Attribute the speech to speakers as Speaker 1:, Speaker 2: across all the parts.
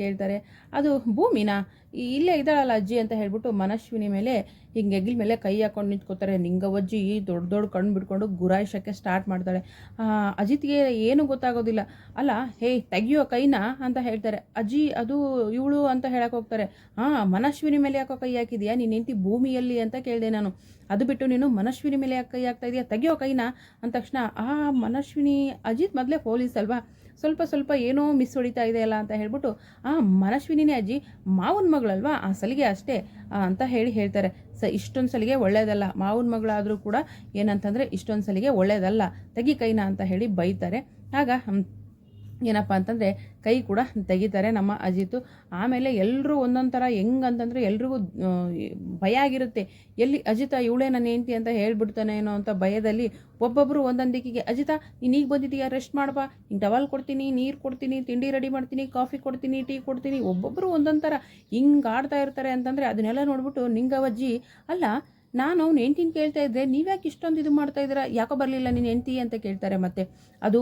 Speaker 1: ಹೇಳ್ತಾರೆ. ಅದು ಭೂಮಿನಾ ಇಲ್ಲೇ ಇದ್ದಾಳಲ್ಲ ಅಜ್ಜಿ ಅಂತ ಹೇಳ್ಬಿಟ್ಟು ಮನಶ್ವಿನಿ ಮೇಲೆ ಹಿಂಗೆ ಹೆಗ್ಲ ಮೇಲೆ ಕೈ ಹಾಕೊಂಡು ನಿಂತ್ಕೋತಾರೆ. ನಿಂಗವಜ್ಜಿ ದೊಡ್ಡ ದೊಡ್ಡ ಕಣ್ಣು ಬಿಟ್ಕೊಂಡು ಗುರಾಯಿಸೋಕ್ಕೆ ಸ್ಟಾರ್ಟ್ ಮಾಡ್ತಾಳೆ. ಅಜಿತ್ಗೆ ಏನು ಗೊತ್ತಾಗೋದಿಲ್ಲ. ಅಲ್ಲ ಹೇ ತೆಗಿಯೋ ಕೈನಾ ಅಂತ ಹೇಳ್ತಾರೆ. ಅಜ್ಜಿ ಅದು ಇವಳು ಅಂತ ಹೇಳಕ್ಕೆ ಹೋಗ್ತಾರೆ. ಮನಶ್ವಿನಿ ಮೇಲೆ ಯಾಕೋ ಕೈ ಹಾಕಿದ್ಯಾ, ನೀನು ಹೆಂಡತಿ ಭೂಮಿಯಲ್ಲಿ ಅಂತ ಕೇಳಿದೆ ನಾನು. ಅದು ಬಿಟ್ಟು ನೀನು ಮನಶ್ವಿನಿ ಮೇಲೆ ಯಾಕೆ ಕೈ ಹಾಕ್ತಾ ಇದೆಯಾ, ತೆಗಿಯೋ ಕೈನಾ ಅಂದ ತಕ್ಷಣ ಮನಶ್ವಿನಿ ಅಜಿತ್ ಮೊದಲೇ ಪೊಲೀಸ್ ಅಲ್ವಾ, ಸ್ವಲ್ಪ ಸ್ವಲ್ಪ ಏನೋ ಮಿಸ್ ಹೊಡಿತಾ ಇದೆಯಲ್ಲ ಅಂತ ಹೇಳ್ಬಿಟ್ಟು ಮನಶ್ವಿನಿನೇ ಅಜ್ಜಿ, ಮಾವನ ಮಗಳಲ್ವಾ, ಆ ಸಲಿಗೆ ಅಷ್ಟೇ ಅಂತ ಹೇಳ್ತಾರೆ. ಇಷ್ಟೊಂದು ಸಲಿಗೆ ಒಳ್ಳೇದಲ್ಲ, ಮಾವನ ಮಗಳಾದರೂ ಕೂಡ ಏನಂತಂದರೆ ಇಷ್ಟೊಂದು ಸಲಿಗೆ ಒಳ್ಳೇದಲ್ಲ, ತೆಗಿ ಕೈನಾ ಅಂತ ಹೇಳಿ ಬೈತಾರೆ. ಆಗ ಏನಪ್ಪ ಅಂತಂದರೆ ಕೈ ಕೂಡ ತೆಗಿತಾರೆ ನಮ್ಮ ಅಜಿತು. ಆಮೇಲೆ ಎಲ್ಲರೂ ಒಂದೊಂದು ಥರ ಹೆಂಗಂತಂದರೆ ಎಲ್ರಿಗೂ ಭಯ ಆಗಿರುತ್ತೆ. ಎಲ್ಲಿ ಅಜಿತ ಇವಳೇ ನನ್ನ ಹೆಂಡ್ತಿ ಅಂತ ಹೇಳ್ಬಿಡ್ತಾನೆ ಏನೋ ಅಂತ ಭಯದಲ್ಲಿ ಒಬ್ಬೊಬ್ಬರು ಒಂದೊಂದು ದಿಕ್ಕಿಗೆ, ಅಜಿತ ನೀನೀಗ ಬಂದಿದ್ದೀಯಾ, ರೆಸ್ಟ್ ಮಾಡಬಾ, ಹಿಂಗೆ ಟವಲ್ ಕೊಡ್ತೀನಿ, ನೀರು ಕೊಡ್ತೀನಿ, ತಿಂಡಿ ರೆಡಿ ಮಾಡ್ತೀನಿ, ಕಾಫಿ ಕೊಡ್ತೀನಿ, ಟೀ ಕೊಡ್ತೀನಿ, ಒಬ್ಬೊಬ್ಬರು ಒಂದೊಂದು ಥರ ಹಿಂಗೆ ಆಡ್ತಾ ಇರ್ತಾರೆ. ಅಂತಂದರೆ ಅದನ್ನೆಲ್ಲ ನೋಡ್ಬಿಟ್ಟು ನಿಂಗವಜ್ಜಿ, ಅಲ್ಲ ನಾನು ಅವ್ನು ಹೆಂಡ್ತಿನ ಕೇಳ್ತಾ ಇದ್ದರೆ ನೀವ್ಯಾಕೆ ಇಷ್ಟೊಂದು ಇದು ಮಾಡ್ತಾ ಇದ್ದೀರಾ, ಯಾಕೋ ಬರಲಿಲ್ಲ ನೀನು ಹೆಂಡ್ತಿ ಅಂತ ಕೇಳ್ತಾರೆ. ಮತ್ತು ಅದು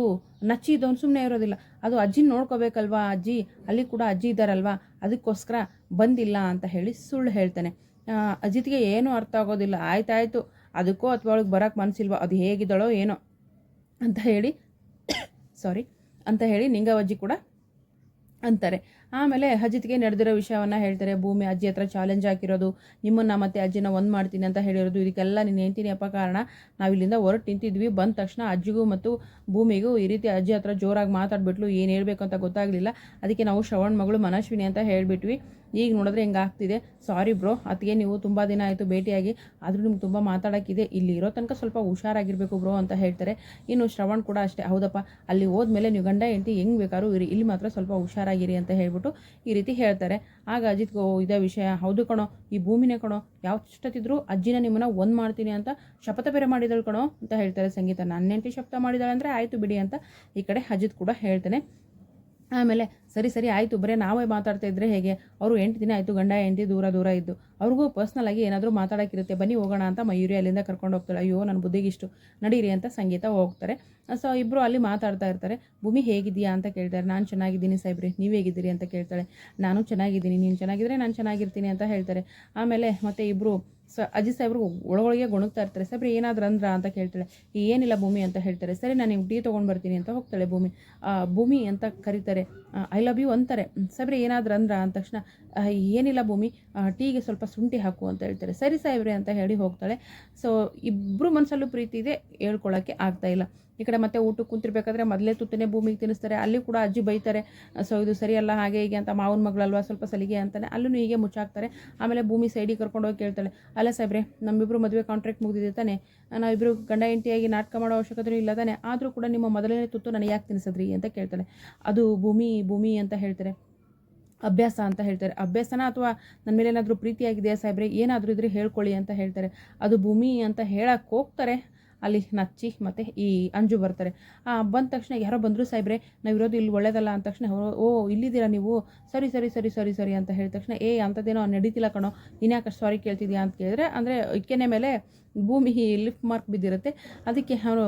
Speaker 1: ನಚ್ಚಿದ್ದವನು ಸುಮ್ಮನೆ ಇರೋದಿಲ್ಲ, ಅದು ಅಜ್ಜಿನ ನೋಡ್ಕೋಬೇಕಲ್ವಾ, ಅಜ್ಜಿ ಅಲ್ಲಿ ಕೂಡ ಅಜ್ಜಿ ಇದ್ದಾರಲ್ವಾ, ಅದಕ್ಕೋಸ್ಕರ ಬಂದಿಲ್ಲ ಅಂತ ಹೇಳಿ ಸುಳ್ಳು ಹೇಳ್ತಾನೆ. ಅಜಿತ್ಗೆ ಏನೂ ಅರ್ಥ ಆಗೋದಿಲ್ಲ. ಆಯ್ತಾಯಿತು, ಅದಕ್ಕೋ ಅಥವಾ ಅವಳಿಗೆ ಬರೋಕ್ಕೆ ಮನಸ್ಸಿಲ್ವೋ, ಅದು ಹೇಗಿದ್ದಾಳೋ ಏನೋ ಅಂತ ಹೇಳಿ ಅಂತ ಹೇಳಿ ನಿಂಗವಜ್ಜಿ ಕೂಡ ಅಂತಾರೆ. ಆಮೇಲೆ ಅಜಿತ್ಗೆ ನಡೆದಿರೋ ವಿಷಯವನ್ನು ಹೇಳ್ತಾರೆ. ಭೂಮಿ ಅಜ್ಜಿ ಹತ್ರ ಚಾಲೆಂಜ್ ಹಾಕಿರೋದು, ನಿಮ್ಮನ್ನು ಮತ್ತು ಅಜ್ಜಿನ ಒಂದು ಮಾಡ್ತೀನಿ ಅಂತ ಹೇಳಿರೋದು, ಇದಕ್ಕೆಲ್ಲ ನೀನು ಹೇಳ್ತೀನಿ ಅಪ್ಪ ಕಾರಣ. ನಾವಿಲ್ಲಿಂದ ಹೊರಟು ನಿಂತಿದ್ವಿ, ಬಂದ ತಕ್ಷಣ ಅಜ್ಜಿಗೂ ಮತ್ತು ಭೂಮಿಗೂ ಈ ರೀತಿ ಅಜ್ಜಿ ಹತ್ರ ಜೋರಾಗಿ ಮಾತಾಡ್ಬಿಟ್ಲು, ಏನು ಹೇಳಬೇಕು ಅಂತ ಗೊತ್ತಾಗಲಿಲ್ಲ. ಅದಕ್ಕೆ ನಾವು ಶ್ರವಣ್ ಮಗಳು ಮನಶ್ವಿನಿ ಅಂತ ಹೇಳಿಬಿಟ್ವಿ. ಈಗ ನೋಡಿದ್ರೆ ಹಿಂಗೆ ಆಗ್ತಿದೆ, ಸಾರಿ ಬ್ರೋ, ಅದಕ್ಕೆ ನೀವು ತುಂಬ ದಿನ ಆಯಿತು ಭೇಟಿಯಾಗಿ, ಆದರೂ ನಿಮ್ಗೆ ತುಂಬ ಮಾತಾಡೋಕ್ಕಿದೆ, ಇಲ್ಲಿ ಇರೋ ತನಕ ಸ್ವಲ್ಪ ಹುಷಾರಾಗಿರಬೇಕು ಬ್ರೋ ಅಂತ ಹೇಳ್ತಾರೆ. ಇನ್ನು ಶ್ರವಣ್ ಕೂಡ ಅಷ್ಟೇ, ಹೌದಪ್ಪ ಅಲ್ಲಿ ಹೋದ್ಮೇಲೆ ನೀವು ಗಂಡ ಹೆಂಡತಿ ಹೆಂಗೆ ಬೇಕಾದ್ರೂ ಇರಿ, ಇಲ್ಲಿ ಮಾತ್ರ ಸ್ವಲ್ಪ ಹುಷಾರಾಗಿರಿ ಅಂತ ಹೇಳ್ಬಿಟ್ಟು ಈ ರೀತಿ ಹೇಳ್ತಾರೆ. ಆಗ ಅಜಿತ್ಗೋ ಇದೇ ವಿಷಯ, ಹೌದು ಕಣೋ, ಈ ಭೂಮಿನೇ ಕಣೋ, ಯಾವ ಇಷ್ಟತ್ತಿದ್ರು ಅಜ್ಜಿನ ನಿಮ್ಮನ್ನು ಒಂದು ಮಾಡ್ತೀನಿ ಅಂತ ಶಪಥ ಬೇರೆ ಮಾಡಿದಳು ಕಣೋ ಅಂತ ಹೇಳ್ತಾರೆ ಸಂಗೀತ. ನನ್ನ ಹೆಂಡತಿ ಶಪಥ ಮಾಡಿದಾಳೆ ಅಂದರೆ ಆಯಿತು ಬಿಡಿ ಅಂತ ಈ ಕಡೆ ಅಜಿತ್ ಕೂಡ ಹೇಳ್ತಾನೆ. ಆಮೇಲೆ ಸರಿ ಆಯಿತು, ಬರೀ ನಾವೇ ಮಾತಾಡ್ತಾ ಇದ್ದರೆ ಹೇಗೆ, ಅವರು 8 ದಿನ ಆಯಿತು ಗಂಡ ಹೆಂಡತಿ ದೂರ ಇದ್ದು, ಅವ್ರಿಗೂ ಪರ್ಸ್ನಲಾಗಿ ಏನಾದರೂ ಮಾತಾಡೋಕ್ಕಿರುತ್ತೆ, ಬನ್ನಿ ಹೋಗೋಣ ಅಂತ ಮಯೂರಿ ಅಲ್ಲಿಂದ ಕರ್ಕೊಂಡು ಹೋಗ್ತಾಳೆ. ಅಯ್ಯೋ ನನ್ನ ಬುದ್ಧಿಗಿಷ್ಟು, ನಡೀರಿ ಅಂತ ಸಂಗೀತ ಹೋಗ್ತಾರೆ. ಸೊ ಇಬ್ಬರು ಅಲ್ಲಿ ಮಾತಾಡ್ತಾ ಇರ್ತಾರೆ. ಭೂಮಿ ಹೇಗಿದೆಯಾ ಅಂತ ಕೇಳ್ತಾರೆ. ನಾನು ಚೆನ್ನಾಗಿದ್ದೀನಿ ಸಾಹೇಬ್ರೆ, ನೀವು ಹೇಗಿದ್ದೀರಿ ಅಂತ ಕೇಳ್ತಾಳೆ. ನಾನು ಚೆನ್ನಾಗಿದ್ದೀನಿ, ನೀನು ಚೆನ್ನಾಗಿದ್ದರೆ ನಾನು ಚೆನ್ನಾಗಿರ್ತೀನಿ ಅಂತ ಹೇಳ್ತಾರೆ. ಆಮೇಲೆ ಮತ್ತೆ ಇಬ್ಬರು ಅಜಿತ್ ಸಾಹೇಬ್ರು ಒಳಗೊಳಗೆ ಗೊಣಗ್ತಾ ಇರ್ತಾರೆ. ಸಾಹೇಬ್ರೆ ಏನಾದರೂ ಅಂದ್ರ ಅಂತ ಕೇಳ್ತಾಳೆ. ಏನಿಲ್ಲ ಭೂಮಿ ಅಂತ ಹೇಳ್ತಾರೆ. ಸರಿ ನಾನು ನಿಮ್ಗೆ ಟೀ ತೊಗೊಂಡು ಬರ್ತೀನಿ ಅಂತ ಹೋಗ್ತಾಳೆ. ಭೂಮಿ ಅಂತ ಕರೀತಾರೆ. ಐ ಲವ್ ಯು ಅಂತಾರೆ. ಸಾಹೇಬ್ರೆ ಏನಾದರೂ ಅಂದ್ರ ಅಂದ ತಕ್ಷಣ ಏನಿಲ್ಲ ಭೂಮಿ, ಟೀಗೆ ಸ್ವಲ್ಪ ಶುಂಠಿ ಹಾಕು ಅಂತ ಹೇಳ್ತಾರೆ. ಸರಿ ಸಾಹೇಬ್ರೆ ಅಂತ ಹೇಳಿ ಹೋಗ್ತಾಳೆ. ಸೊ ಇಬ್ಬರು ಮನಸ್ಸಲ್ಲೂ ಪ್ರೀತಿ ಇದೆ, ಹೇಳ್ಕೊಳ್ಳೋಕ್ಕೆ ಆಗ್ತಾಯಿಲ್ಲ. ಈ ಕಡೆ ಮತ್ತೆ ಊಟಕ್ಕೆ ಕುಂತಿರ್ಬೇಕಾದ್ರೆ ಮೊದಲೇ ತುತ್ತನೇ ಭೂಮಿಗೆ ತಿನ್ನಿಸ್ತಾರೆ. ಅಲ್ಲಿ ಕೂಡ ಅಜ್ಜಿ ಬೈತಾರೆ, ಸೊ ಇದು ಸರಿಯಲ್ಲ ಹಾಗೆ ಹೀಗೆ ಅಂತ, ಮಾವನ ಮಗಳಲ್ವಾ ಸ್ವಲ್ಪ ಸಲಿಗೆ ಅಂತಾನೆ ಅಲ್ಲೂ ಹೀಗೆ ಮುಚ್ಚಾಕ್ತಾರೆ. ಆಮೇಲೆ ಭೂಮಿ ಸೈಡಿಗೆ ಕರ್ಕೊಂಡೋಗಿ ಕೇಳ್ತಾಳೆ, ಅಲ್ಲ ಸಾಹೇಬ್ರೆ ನಮ್ಮಿಬ್ಬರು ಮದುವೆ ಕಾಂಟ್ರಾಕ್ಟ್ ಮುಗಿದಿದೆ ತಾನೆ, ನಾವಿಬ್ಬರು ಗಂಡ ಹೆಂಡತಿಯಾಗಿ ನಾಟಕ ಮಾಡೋ ಅವಶ್ಯಕತೆ ಇಲ್ಲ ತಾನೆ, ಆದರೂ ಕೂಡ ನಿಮ್ಮ ಮೊದಲನೇ ತುತ್ತು ನನಗೆ ಯಾಕೆ ತಿನ್ನಿಸಿದ್ರಿ ಅಂತ ಕೇಳ್ತಾಳೆ. ಅದು ಭೂಮಿ ಅಂತ ಹೇಳ್ತಾರೆ. ಅಭ್ಯಾಸ ಅಂತ ಹೇಳ್ತಾರೆ. ಅಭ್ಯಾಸನ ಅಥವಾ ನನ್ನ ಮೇಲೆ ಏನಾದರೂ ಪ್ರೀತಿಯಾಗಿದೆಯಾ ಸಾಹೇಬ್ರೆ, ಏನಾದರೂ ಇದ್ರೆ ಹೇಳ್ಕೊಳ್ಳಿ ಅಂತ ಹೇಳ್ತಾರೆ. ಅದು ಭೂಮಿ ಅಂತ ಹೇಳಕ್ಕೆ ಹೋಗ್ತಾರೆ. ಅಲ್ಲಿ ನಚ್ಚಿ ಮತ್ತು ಈ ಅಂಜು ಬರ್ತಾರೆ. ಬಂದ ತಕ್ಷಣ ಯಾರೋ ಬಂದರು ಸಾಹೇಬ್ರೆ, ನಾವಿರೋದು ಇಲ್ಲಿ ಒಳ್ಳೇದಲ್ಲ ಅಂದ ತಕ್ಷಣ, ಓ ಇಲ್ಲಿದ್ದೀರಾ ನೀವು, ಸರಿ ಅಂತ ಹೇಳಿದ ತಕ್ಷಣ, ಅಂಥದ್ದೇನೋ ನಡೀತಿಲ್ಲ ಕಣೋ, ನೀನು ಯಾಕೆ ಸಾರಿ ಕೇಳ್ತಿದ್ಯಾ ಅಂತ ಕೇಳಿದ್ರೆ, ಅಂದರೆ ಇಕ್ಕೆನೆ ಮೇಲೆ ಭೂಮಿ ಲಿಫ್ಟ್ ಮಾರ್ಕ್ ಬಿದ್ದಿರುತ್ತೆ. ಅದಕ್ಕೆ ಅವನು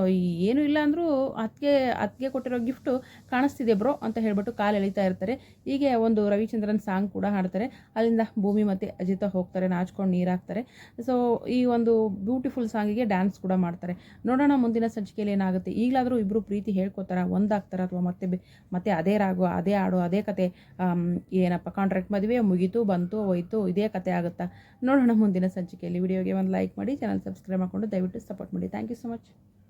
Speaker 1: ಏನೂ ಇಲ್ಲ ಅಂದರೂ ಅದಕ್ಕೆ ಕೊಟ್ಟಿರೋ ಗಿಫ್ಟು ಕಾಣಿಸ್ತಿದೆ ಬ್ರೋ ಅಂತ ಹೇಳ್ಬಿಟ್ಟು ಕಾಲು ಎಳಿತಾ ಇರ್ತಾರೆ. ಹೀಗೆ ಒಂದು ರವಿಚಂದ್ರನ್ ಸಾಂಗ್ ಕೂಡ ಹಾಡ್ತಾರೆ. ಅಲ್ಲಿಂದ ಭೂಮಿ ಮತ್ತು ಅಜಿತ ಹೋಗ್ತಾರೆ, ನಾಚ್ಕೊಂಡು ನೀರು ಹಾಕ್ತಾರೆ. ಸೊ ಈ ಒಂದು ಬ್ಯೂಟಿಫುಲ್ ಸಾಂಗಿಗೆ ಡ್ಯಾನ್ಸ್ ಕೂಡ ಮಾಡ್ತಾರೆ. ನೋಡೋಣ ಮುಂದಿನ ಸಂಚಿಕೆಯಲ್ಲಿ ಏನಾಗುತ್ತೆ. ಈಗಲಾದರೂ ಇಬ್ಬರು ಪ್ರೀತಿ ಹೇಳ್ಕೊತಾರ, ಒಂದಾಗ್ತಾರ, ಅಥವಾ ಮತ್ತೆ ಅದೇ ರಾಗು, ಅದೇ ಹಾಡು, ಅದೇ ಕತೆ, ಏನಪ್ಪ ಕಾಂಟ್ರಾಕ್ಟ್ ಮದುವೆ ಮುಗೀತು ಬಂತು ಹೋಯ್ತು, ಇದೇ ಕತೆ ಆಗುತ್ತಾ ನೋಡೋಣ ಮುಂದಿನ ಸಂಚಿಕೆಯಲ್ಲಿ. ವಿಡಿಯೋಗೆ ಒಂದು ಲೈಕ್ ಮಾಡಿ, ಚಾನಲ್ ಸಬ್ಸ್ಕ್ರೈಬ್ ಮಾಡಿಕೊಂಡು ದಯವಿಟ್ಟು ಸಪೋರ್ಟ್ ಮಾಡಿ. Thank you so much.